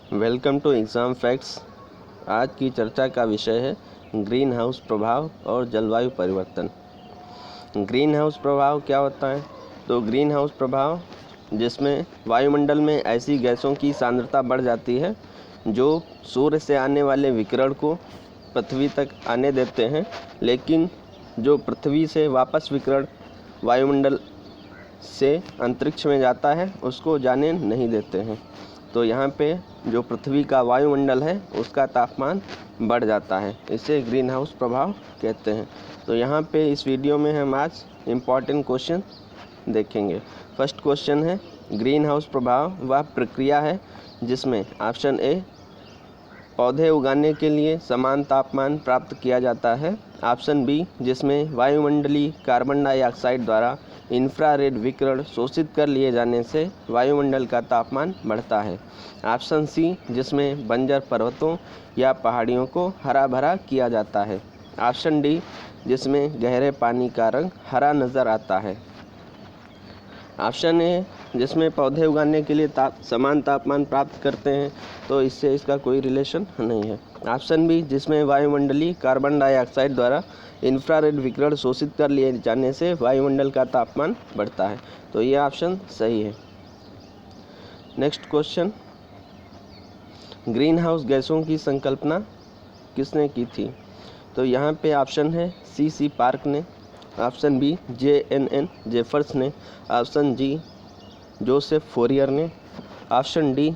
Welcome to exam facts. आज की चर्चा का विषय है ग्रीन हाउस प्रभाव और जलवायु परिवर्तन। ग्रीन हाउस प्रभाव क्या होता है? तो ग्रीन हाउस प्रभाव जिसमें वायुमंडल में ऐसी गैसों की सांद्रता बढ़ जाती है जो सूर्य से आने वाले विकिरण को पृथ्वी तक आने देते हैं, लेकिन जो पृथ्वी से वापस विकिरण वायुमंडल से अंतरिक्ष में जाता है उसको जाने नहीं देते हैं। तो यहाँ पे जो पृथ्वी का वायुमंडल है उसका तापमान बढ़ जाता है, इसे ग्रीन हाउस प्रभाव कहते हैं। तो यहाँ पे इस वीडियो में हम आज इम्पॉर्टेंट क्वेश्चन देखेंगे। फर्स्ट क्वेश्चन है, ग्रीन हाउस प्रभाव वह प्रक्रिया है जिसमें ऑप्शन ए पौधे उगाने के लिए समान तापमान प्राप्त किया जाता है, ऑप्शन बी जिसमें वायुमंडलीय कार्बन डाइऑक्साइड द्वारा इंफ्रारेड विकिरण शोषित कर लिए जाने से वायुमंडल का तापमान बढ़ता है, ऑप्शन सी जिसमें बंजर पर्वतों या पहाड़ियों को हरा भरा किया जाता है, ऑप्शन डी जिसमें गहरे पानी का रंग हरा नज़र आता है। ऑप्शन ए जिसमें पौधे उगाने के लिए समान तापमान प्राप्त करते हैं, तो इससे इसका कोई रिलेशन नहीं है। ऑप्शन बी जिसमें वायुमंडलीय कार्बन डाइऑक्साइड द्वारा इंफ्रारेड विकिरण शोषित कर लिए जाने से वायुमंडल का तापमान बढ़ता है, तो ये ऑप्शन सही है। नेक्स्ट क्वेश्चन, ग्रीन हाउस गैसों की संकल्पना किसने की थी? तो यहाँ पे ऑप्शन है सी पार्क ने, ऑप्शन बी JNN जेफर्स ने, ऑप्शन जी जोसेफ फोरियर ने, ऑप्शन डी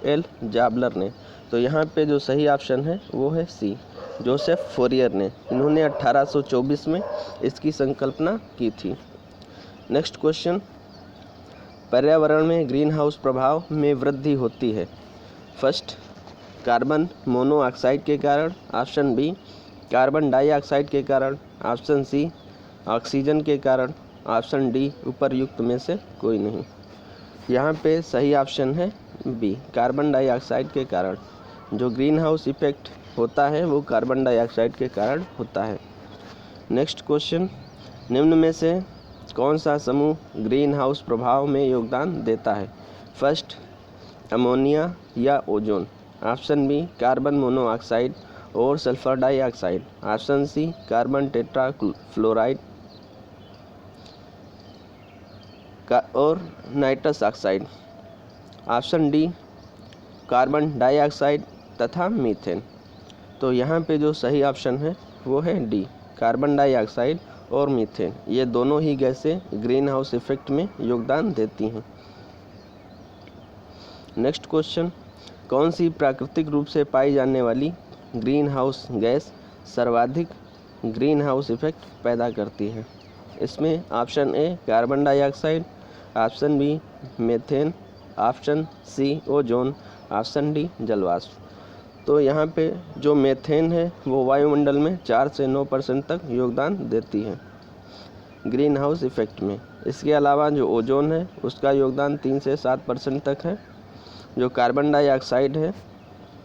L जाबलर ने। तो यहाँ पे जो सही ऑप्शन है वो है सी जोसेफ फोरियर ने। इन्होंने 1824 में इसकी संकल्पना की थी। नेक्स्ट क्वेश्चन, पर्यावरण में ग्रीन हाउस प्रभाव में वृद्धि होती है। फर्स्ट, कार्बन मोनोऑक्साइड के कारण, ऑप्शन बी कार्बन डाइऑक्साइड के कारण, ऑप्शन सी ऑक्सीजन के कारण, ऑप्शन डी उपरयुक्त में से कोई नहीं। यहाँ पे सही ऑप्शन है बी कार्बन डाइऑक्साइड के कारण। जो ग्रीन हाउस इफेक्ट होता है वो कार्बन डाइऑक्साइड के कारण होता है। नेक्स्ट क्वेश्चन, निम्न में से कौन सा समूह ग्रीन हाउस प्रभाव में योगदान देता है? फर्स्ट, अमोनिया या ozone, option B carbon monoxide और sulphur dioxide, option C carbon tetrafluoride का और nitrous oxide, option D carbon dioxide तथा मीथेन। तो यहाँ पे जो सही ऑप्शन है वो है डी कार्बन डाइऑक्साइड और मीथेन। ये दोनों ही गैसें ग्रीन हाउस इफेक्ट में योगदान देती हैं। नेक्स्ट क्वेश्चन, कौन सी प्राकृतिक रूप से पाई जाने वाली ग्रीन हाउस गैस सर्वाधिक ग्रीन हाउस इफेक्ट पैदा करती है? इसमें option A carbon dioxide, option B methane, option C ozone, option D जलवाष्प। तो यहाँ पे जो मीथेन है वो वायुमंडल में 4 से 9% तक योगदान देती है ग्रीन हाउस इफेक्ट में। इसके अलावा जो ओजोन है उसका योगदान 3 से 7% तक है। जो कार्बन डाइऑक्साइड है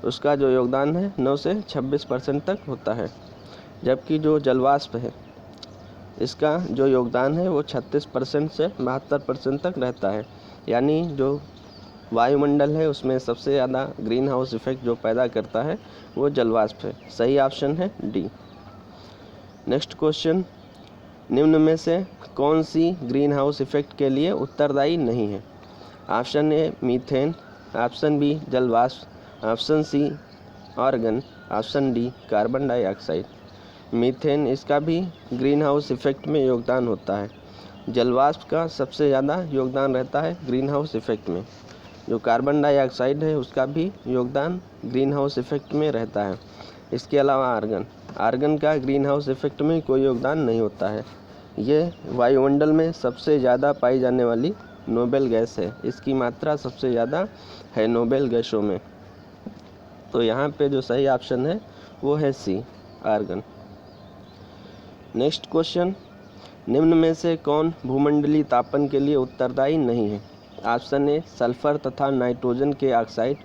उसका जो योगदान है 9 से 26% तक होता है, जबकि जो जलवाष्प है इसका जो योगदान है वो 36% से 72% तक रहता है। यानी जो वायुमंडल है उसमें सबसे ज़्यादा ग्रीन हाउस इफेक्ट जो पैदा करता है वो जलवाष्प है। सही ऑप्शन है डी। नेक्स्ट क्वेश्चन, निम्न में से कौन सी ग्रीन हाउस इफेक्ट के लिए उत्तरदायी नहीं है? Option A methane, option B जलवाष्प, option C argon, option D carbon dioxide. Methane इसका भी ग्रीन हाउस इफेक्ट में योगदान होता है। जलवाष्प का सबसे ज़्यादा योगदान रहता है ग्रीन हाउस इफेक्ट में। जो कार्बन डाइऑक्साइड है उसका भी योगदान ग्रीन हाउस इफेक्ट में रहता है। इसके अलावा आर्गन का ग्रीन हाउस इफेक्ट में कोई योगदान नहीं होता है। ये वायुमंडल में सबसे ज़्यादा पाई जाने वाली नोबेल गैस है। इसकी मात्रा सबसे ज़्यादा है नोबेल गैसों में। तो यहाँ पे जो सही ऑप्शन है वो है सी आर्गन। नेक्स्ट क्वेश्चन, निम्न में से कौन भूमंडलीय तापन के लिए उत्तरदायी नहीं है? ऑप्शन ए सल्फर तथा नाइट्रोजन के oxide,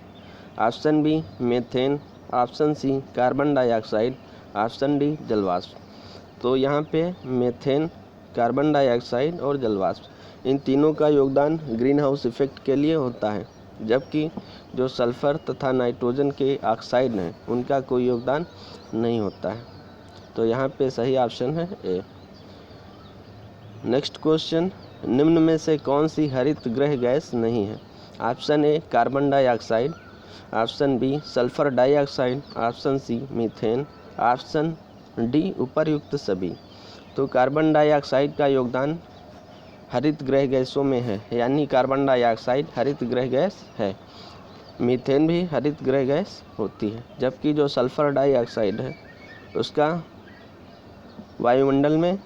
option B methane, option C carbon dioxide, option D जलवाष्प। तो यहाँ पे मीथेन, कार्बन डाइऑक्साइड और जलवाष्प इन तीनों का योगदान ग्रीन हाउस इफेक्ट के लिए होता है। जबकि जो सल्फ़र तथा नाइट्रोजन के ऑक्साइड हैं उनका कोई योगदान नहीं होता है। तो यहाँ पे सही ऑप्शन है ए। नेक्स्ट क्वेश्चन, निम्न में से कौन सी हरित गृह गैस नहीं है? Option A carbon dioxide, option B sulphur dioxide, option C methane, option D उपर्युक्त सभी। तो कार्बन डाइऑक्साइड का योगदान हरित गृह गैसों में है, यानी कार्बन डाइऑक्साइड हरित गृह गैस है। मीथेन भी हरित गृह गैस होती है, जबकि जो सल्फर डाइऑक्साइड है उसका वायुमंडल में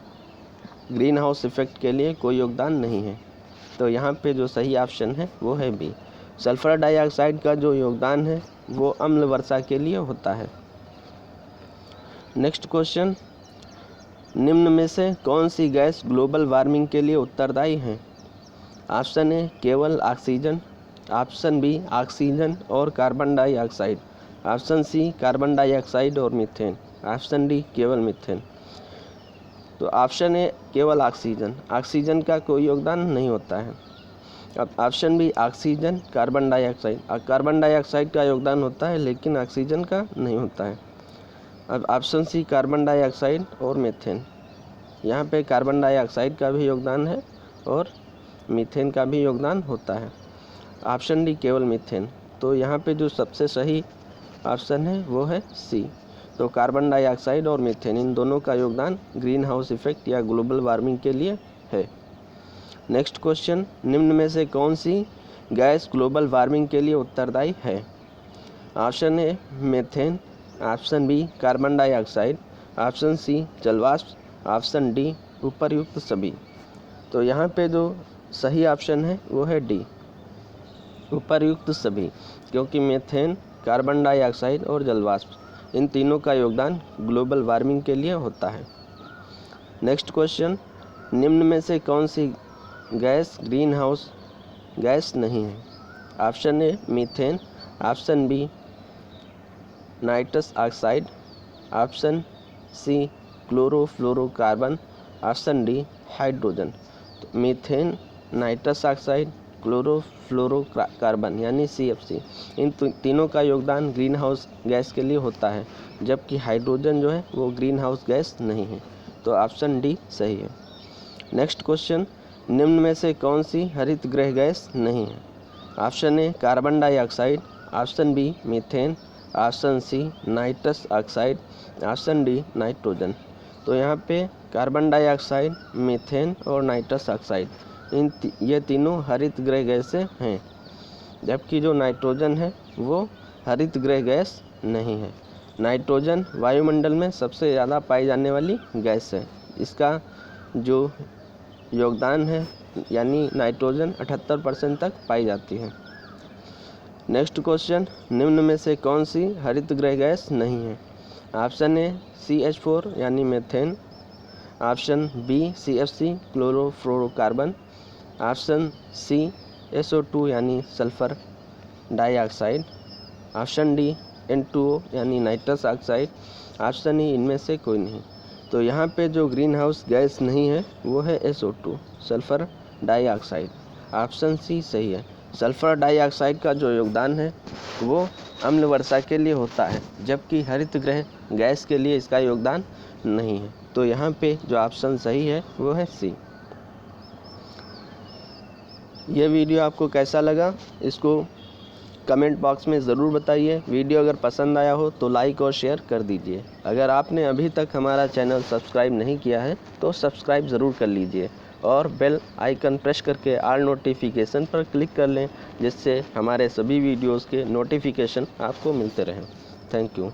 ग्रीन हाउस इफेक्ट के लिए कोई योगदान नहीं है। तो यहाँ पे जो सही ऑप्शन है वो है बी। सल्फर डाइऑक्साइड का जो योगदान है वो अम्ल वर्षा के लिए होता है। नेक्स्ट क्वेश्चन, निम्न में से कौन सी गैस ग्लोबल वार्मिंग के लिए उत्तरदायी है? ऑप्शन ए केवल ऑक्सीजन, ऑप्शन बी ऑक्सीजन और carbon dioxide, option C carbon dioxide और मीथेन, ऑप्शन डी केवल मीथेन। तो ऑप्शन ए केवल ऑक्सीजन, ऑक्सीजन का कोई योगदान नहीं होता है। अब option B oxygen carbon dioxide, carbon dioxide का योगदान होता है लेकिन ऑक्सीजन का नहीं होता है। अब ऑप्शन सी कार्बन डाइऑक्साइड और मीथेन, यहाँ पे कार्बन डाइऑक्साइड का भी योगदान है और मीथेन का भी योगदान होता है। ऑप्शन डी केवल मीथेन। तो यहाँ पे जो सबसे सही ऑप्शन है वो है सी। तो कार्बन डाइऑक्साइड और मीथेन इन दोनों का योगदान ग्रीन हाउस इफेक्ट या ग्लोबल वार्मिंग के लिए है। नेक्स्ट क्वेश्चन, निम्न में से कौन सी गैस ग्लोबल वार्मिंग के लिए उत्तरदायी है? Option A methane, option B carbon dioxide, option C जलवाष्प, ऑप्शन डी उपर्युक्त सभी। तो यहाँ पे जो सही ऑप्शन है वो है डी उपर्युक्त सभी, क्योंकि मीथेन, कार्बन डाइऑक्साइड और जलवाष्प इन तीनों का योगदान ग्लोबल वार्मिंग के लिए होता है। नेक्स्ट क्वेश्चन, निम्न में से कौन सी गैस ग्रीन हाउस गैस नहीं है? Option A methane, option B nitrous oxide, option C chlorofluorocarbon, option D hydrogen. तो मीथेन, नाइट्रस ऑक्साइड, क्लोरोफ्लोरोकार्बन यानी CFC इन तीनों का योगदान ग्रीन हाउस गैस के लिए होता है, जबकि हाइड्रोजन जो है वो ग्रीन हाउस गैस नहीं है। तो ऑप्शन डी सही है। नेक्स्ट क्वेश्चन, निम्न में से कौन सी हरित गृह गैस नहीं है? Option A carbon dioxide, option B methane, option C nitrous oxide, option D nitrogen. तो यहाँ पे कार्बन डाइऑक्साइड, मीथेन और नाइट्रस ऑक्साइड ये तीनों हरित गृह गैसें हैं, जबकि जो नाइट्रोजन है वो हरित गृह गैस नहीं है। नाइट्रोजन वायुमंडल में सबसे ज़्यादा पाई जाने वाली गैस है। इसका जो योगदान है यानी नाइट्रोजन 78% तक पाई जाती है। नेक्स्ट क्वेश्चन, निम्न में से कौन सी हरित गृह गैस नहीं है? ऑप्शन ए CH4 यानी methane, option B CFC chlorofluorocarbon, option C SO2 यानी sulphur dioxide, option D N2O यानी नाइट्रस ऑक्साइड, ऑप्शन ई इनमें से कोई नहीं। तो यहाँ पे जो ग्रीन हाउस गैस नहीं है वो है SO2 सल्फर डाइऑक्साइड। ऑप्शन सी सही है। सल्फर डाइऑक्साइड का जो योगदान है वो अम्ल वर्षा के लिए होता है, जबकि हरित गृह गैस के लिए इसका योगदान नहीं है। तो यहाँ पे जो ऑप्शन सही है वो है सी। ये वीडियो आपको कैसा लगा इसको कमेंट बॉक्स में ज़रूर बताइए। वीडियो अगर पसंद आया हो तो लाइक और शेयर कर दीजिए। अगर आपने अभी तक हमारा चैनल सब्सक्राइब नहीं किया है तो सब्सक्राइब ज़रूर कर लीजिए और बेल आइकन प्रेस करके ऑल नोटिफिकेशन पर क्लिक कर लें, जिससे हमारे सभी वीडियोज़ के नोटिफिकेशन आपको मिलते रहें। Thank you.